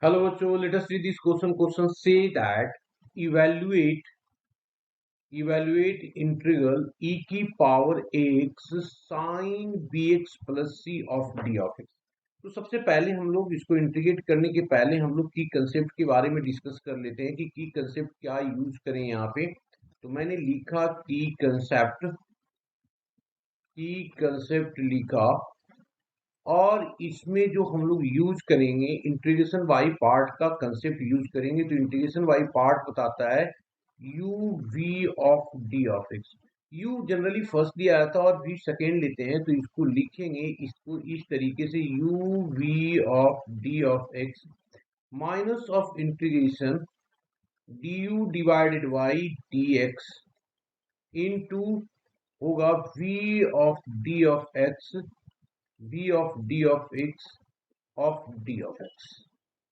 Hello, bachcho. Let us read this question. Question say that evaluate evaluate integral e की power x sin bx plus c of d of x। तो सबसे पहले हम लोग इसको integrate करने के पहले हम लोग की कंसेप्ट के बारे में डिस्कस कर लेते हैं कि की कंसेप्ट क्या यूज करें यहाँ पे। तो मैंने लिखा की कंसेप्ट लिखा और इसमें जो हम लोग यूज करेंगे इंटीग्रेशन बाई पार्ट का कंसेप्ट यूज करेंगे। तो इंटीग्रेशन बाई पार्ट बताता है u v of d of x. U generally first दिया जाता है और वी सेकेंड लेते हैं, तो इसको लिखेंगे इसको इस तरीके से u v of d of x minus of integration d u divided by d x into होगा v of d of x v of d of d of x।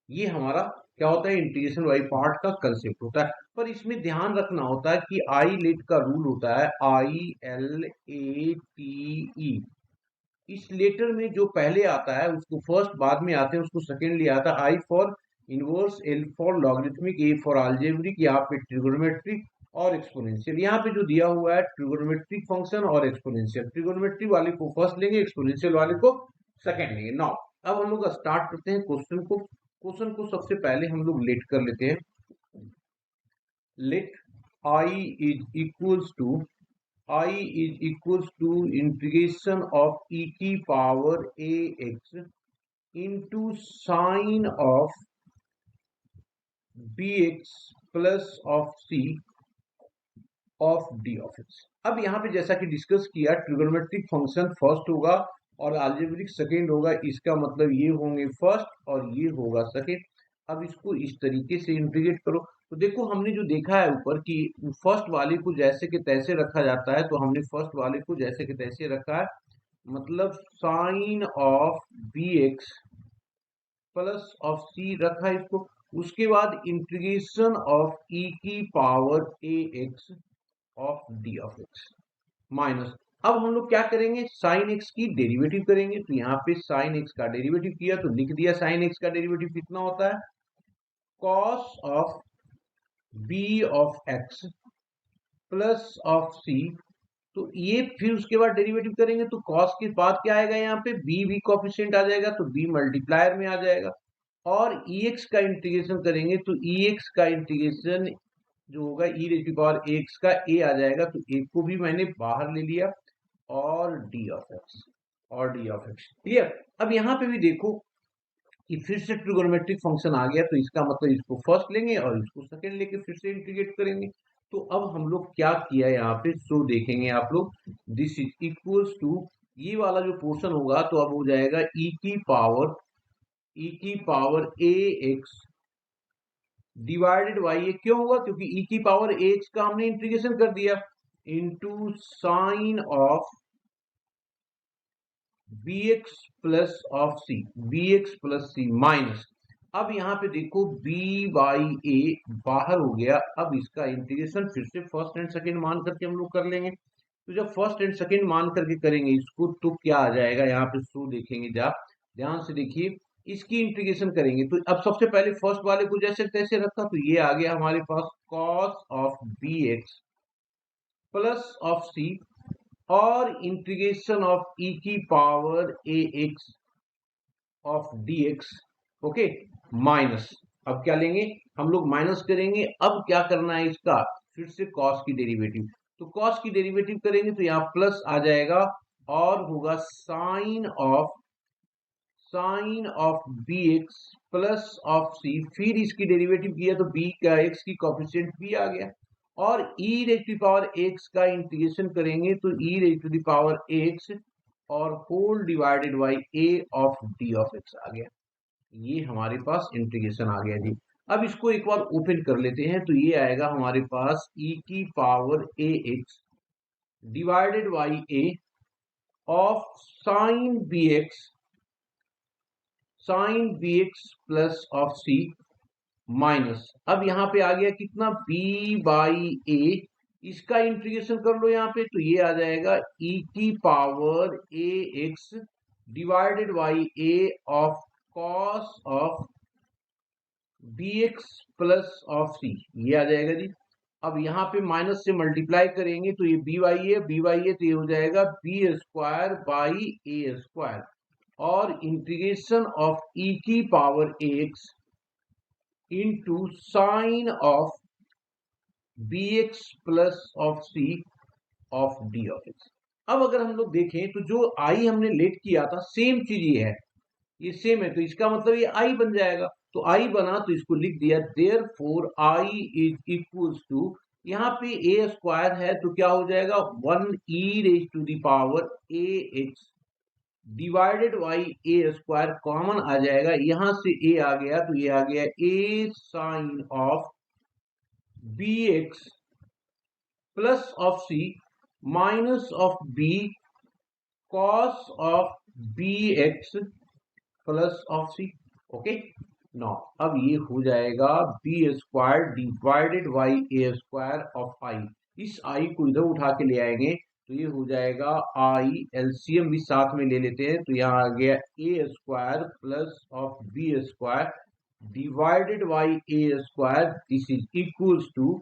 ये हमारा क्या होता है, इंटीग्रेशन बाई पार्ट का concept होता है। पर इसमें ध्यान रखना होता है कि आई लेट का रूल होता है ILATE। इस लेटर में जो पहले आता है उसको फर्स्ट, बाद में आते हैं उसको सेकेंड लिया आता है। I for inverse, L for logarithmic, A for algebraic, यहाँ पे ट्रिगोनोमेट्रिक और एक्सपोनेंशियल। यहाँ पे जो दिया हुआ है ट्रिगोनोमेट्रिक फंक्शन और एक्सपोनेंशियल, ट्रिगोनोमेट्रिक वाले को फर्स्ट लेंगे, एक्सपोनेंशियल वाले को सेकंड लेंगे। नाउ अब हम लोग स्टार्ट करते हैं क्वेश्चन को सबसे पहले हम लोग लेट कर लेते हैं। Let I is equals to integration of e की power ax into sine of bx plus of c of d of x। अब यहाँ पे जैसा कि डिस्कस किया, ट्रिगोनोमेट्रिक फंक्शन फर्स्ट होगा और अलजेब्रिक सेकेंड होगा। इसका मतलब ये होंगे फर्स्ट और ये होगा सेकेंड। अब इसको इस तरीके से इंटीग्रेट करो। तो देखो हमने जो देखा है ऊपर कि फर्स्ट वाले को जैसे के तैसे रखा जाता है, तो हमने फर्स्ट वाले को जैसे के तैसे रखा है, मतलब sine of b x plus of c रखा है इसको। उसके बाद इंटीग्रेशन ऑफ ई की power a x of d of x minus. अब हम लोग क्या करेंगे, साइन एक्स की डेरिवेटिव करेंगे। तो यहाँ पे साइन एक्स का डेरिवेटिव किया तो लिख दिया साइन एक्स का डेरिवेटिव कितना होता है, cos of b of x plus of c. तो ये फिर उसके बाद डेरिवेटिव करेंगे तो कॉस के बाद क्या आएगा, यहाँ पे बी कोफिशिएंट आ जाएगा तो बी मल्टीप्लायर में आ जाएगा। और एक्स का इंटीग्रेशन करेंगे तो एक्स का इंटीग्रेशन जो होगा e raise to power x का ए आ जाएगा, तो ए को भी मैंने बाहर ले लिया और डी ऑफ एक्स क्लियर। अब यहाँ पे भी देखो कि फिर से ट्रिगोनोमेट्रिक फंक्शन आ गया, तो इसका मतलब इसको फर्स्ट लेंगे और इसको सेकंड लेके फिर से इंटीग्रेट करेंगे। तो अब हम लोग क्या किया यहाँ पे, सो देखेंगे आप लोग, दिस इज इक्वल्स टू ये वाला जो पोर्शन होगा तो अब हो जाएगा ई की power a x divided by, ये क्यों होगा, क्योंकि ई की पावर ए एक्स का हमने इंटीग्रेशन कर दिया, into sine of bx plus of C, bx plus C minus. अब यहाँ पे देखो b बाई ए बाहर हो गया। अब इसका इंटीग्रेशन फिर से फर्स्ट एंड सेकंड मान करके हम लोग कर लेंगे। तो जब फर्स्ट एंड सेकंड मान करके करेंगे इसको तो क्या आ जाएगा, यहाँ पे सो देखेंगे, जब ध्यान से देखिए इसकी इंटीग्रेशन करेंगे तो अब सबसे पहले फर्स्ट वाले को जैसे तैसे रखा तो ये आ गया हमारे पास cos of b x plus of c और इंटीग्रेशन ऑफ ई की power a x of d x, okay minus. अब क्या लेंगे हम लोग, माइनस करेंगे। अब क्या करना है इसका, फिर से कॉस की डेरिवेटिव। तो कॉस की डेरिवेटिव करेंगे तो यहाँ प्लस आ जाएगा और होगा sine of b x plus of c. फिर इसकी डेरिवेटिव किया तो बी का एक्स की कोफिशिएंट बी आ गया और e raise to power x का इंटीग्रेशन करेंगे तो e raise to power x और whole divided by a of d of x आ गया। ये हमारे पास इंटीग्रेशन आ गया जी। अब इसको एक बार ओपन कर लेते हैं तो ये आएगा हमारे पास e की power a x divided by a of sine b x plus of c minus. अब यहाँ पे आ गया कितना, b बाई ए, इसका इंटीग्रेशन कर लो यहाँ पे तो ये आ जाएगा e की power a x divided by a of cos of b x plus of c, ये आ जाएगा जी। अब यहाँ पे माइनस से मल्टीप्लाई करेंगे तो ये बी वाई है, तो ये हो जाएगा B square by A square, और इंटीग्रेशन ऑफ ई की power x into sine of b x plus of c of d of x. अब अगर हम लोग देखें तो जो आई हमने लेट किया था सेम चीज ये है, ये सेम है, तो इसका मतलब ये आई बन जाएगा। तो आई बना तो इसको लिख दिया, therefore I is equals to, यहाँ पे ए स्क्वायर है तो क्या हो जाएगा 1 e⁻⁴ a x divided by A square, common आ जाएगा, यहां से ए आ गया तो ये आ गया a sine of b x plus of c minus of b cos of b x plus of c. Okay, now अब ये हो जाएगा B square divided by A square of I. इस आई को इधर उठा के ले आएंगे तो ये हो जाएगा आई, एलसीएम भी साथ में ले लेते हैं तो यहाँ आ गया a square plus of b square divided by A square, this is equals to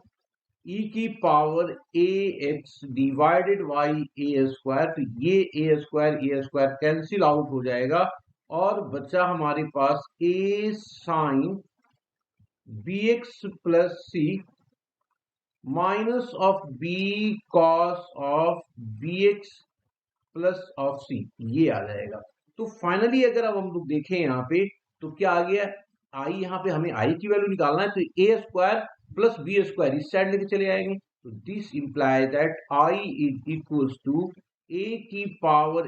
e की power a x divided by A square, तो ये ए स्क्वायर कैंसिल आउट हो जाएगा और बचा हमारे पास a sine b x plus C minus of b cos of b x plus of c, ये आ जाएगा। तो फाइनली अगर अब हम लोग देखें यहाँ पे तो क्या आ गया, आई, यहाँ पे हमें आई की वैल्यू निकालना है तो a square plus b square इस साइड लेके चले आएंगे, तो this imply that I is equals to a की power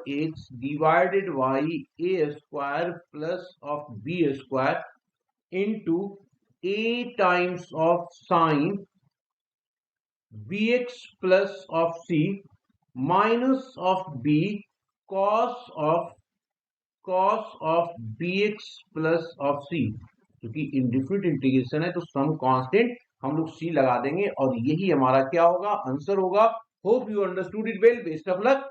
x divided by A square plus of b square into a times of sine b x plus of c minus of b cos of b x plus of c, क्योंकि indefinite integration है तो some constant हम लोग सी लगा देंगे और यही हमारा क्या होगा, आंसर होगा। Hope you understood it well, best of luck.